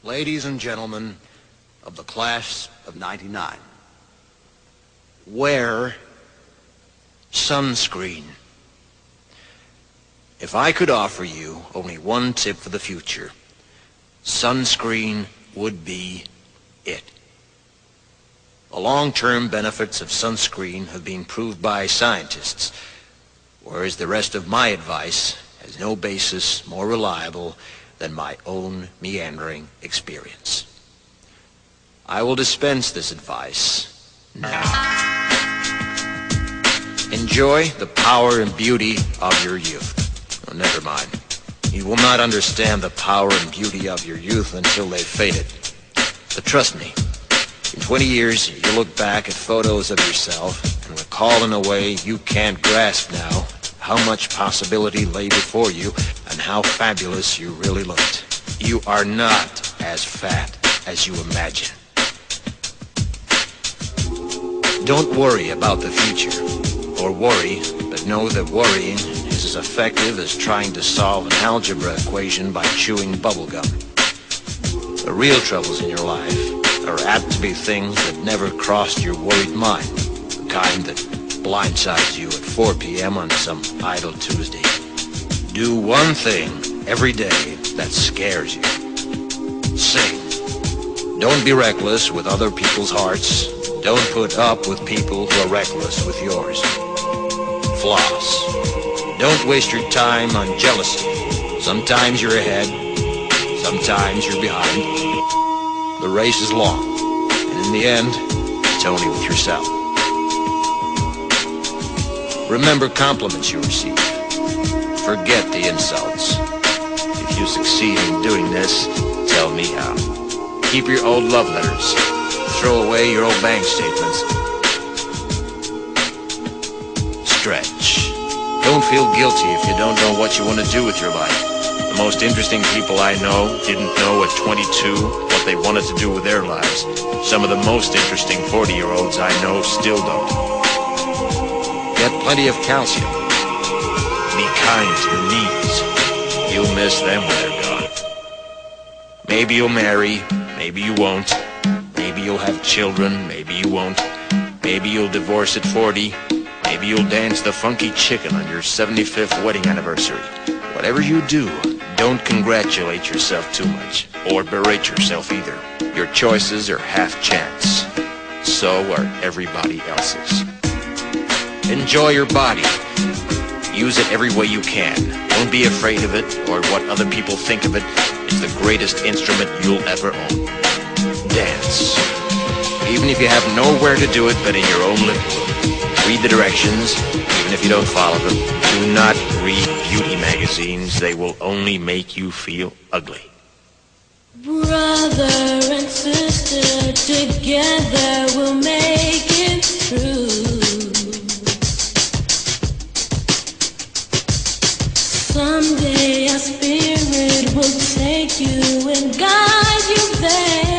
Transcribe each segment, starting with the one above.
Ladies and gentlemen of the class of '99, wear sunscreen. If I could offer you only one tip for the future, sunscreen would be it. The long-term benefits of sunscreen have been proved by scientists, whereas the rest of my advice has no basis more reliable than my own meandering experience. I will dispense this advice now. Enjoy the power and beauty of your youth. Oh, never mind. You will not understand the power and beauty of your youth until they've faded. But trust me, in 20 years, you'll look back at photos of yourself and recall in a way you can't grasp now how much possibility lay before you and how fabulous you really looked. You are not as fat as you imagine. Don't worry about the future, or worry, but know that worrying is as effective as trying to solve an algebra equation by chewing bubblegum. The real troubles in your life are apt to be things that never crossed your worried mind, the kind that blindsides you at 4 p.m. on some idle Tuesday. Do one thing every day that scares you. Sing. Don't be reckless with other people's hearts. Don't put up with people who are reckless with yours. Floss. Don't waste your time on jealousy. Sometimes you're ahead, sometimes you're behind. The race is long, and in the end, it's only with yourself. Remember compliments you receive. Forget the insults. If you succeed in doing this, tell me how. Keep your old love letters. Throw away your old bank statements. Stretch. Don't feel guilty if you don't know what you want to do with your life. The most interesting people I know didn't know at 22 what they wanted to do with their lives. Some of the most interesting 40-year-olds I know still don't. Get plenty of calcium. Be kind to your knees. You'll miss them when they're gone. Maybe you'll marry, maybe you won't. Maybe you'll have children, maybe you won't. Maybe you'll divorce at 40. Maybe you'll dance the funky chicken on your 75th wedding anniversary. Whatever you do, don't congratulate yourself too much, or berate yourself either. Your choices are half chance. So are everybody else's. Enjoy your body. Use it every way you can. Don't be afraid of it or what other people think of it. It's the greatest instrument you'll ever own. Dance. Even if you have nowhere to do it but in your own living room. Read the directions, even if you don't follow them. Do not read beauty magazines. They will only make you feel ugly. Brother and sister, together we'll make it through. Someday our spirit will take you and guide you there.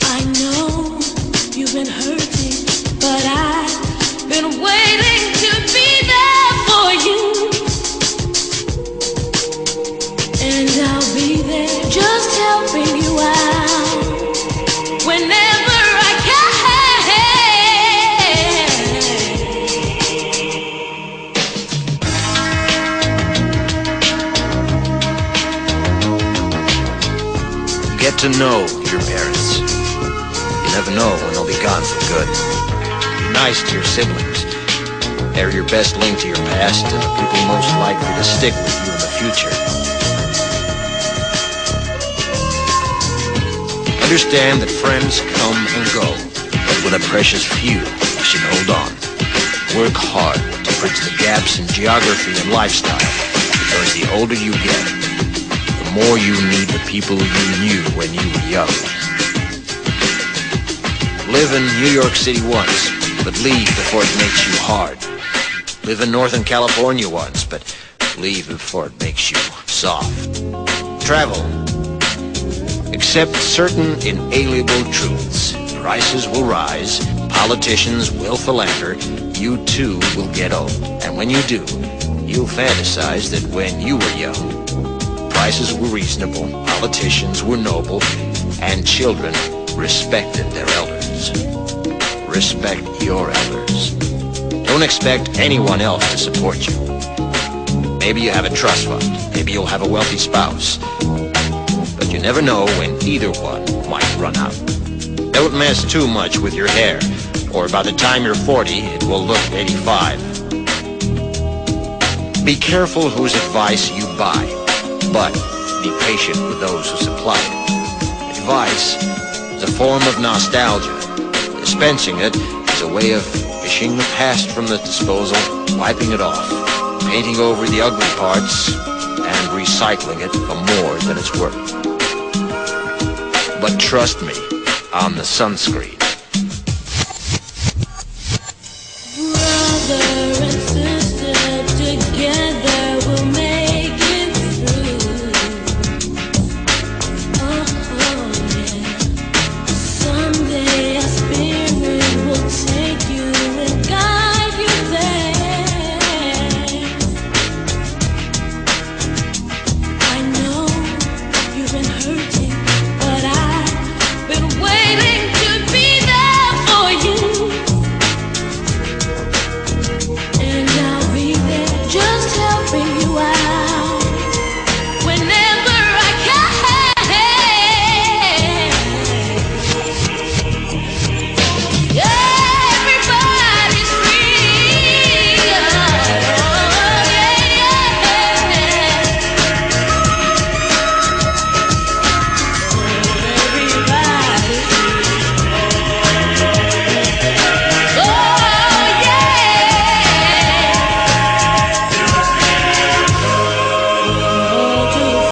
I know you've been hurting, but I've been waiting to be there for you. And I'll be there just helping you out whenever I can. Get to know your parents. You never know when they'll be gone for good. Be nice to your siblings. They're your best link to your past and the people most likely to stick with you in the future. Understand that friends come and go, but with a precious few, you should hold on. Work hard to bridge the gaps in geography and lifestyle, because the older you get, the more you need the people you knew when you were young. Live in New York City once, but leave before it makes you hard. Live in Northern California once, but leave before it makes you soft. Travel. Accept certain inalienable truths. Prices will rise, politicians will philander, you too will get old. And when you do, You'll fantasize that when you were young, prices were reasonable, politicians were noble, and children respected their elders. Respect your elders. Don't expect anyone else to support you. Maybe you have a trust fund. Maybe you'll have a wealthy spouse. But you never know when either one might run out. Don't mess too much with your hair, or by the time you're 40, it will look 85. Be careful whose advice you buy, but be patient with those who supply it. Advice is a form of nostalgia. Dispensing it is a way of fishing the past from the disposal, wiping it off, painting over the ugly parts, and recycling it for more than it's worth. But trust me on the sunscreen.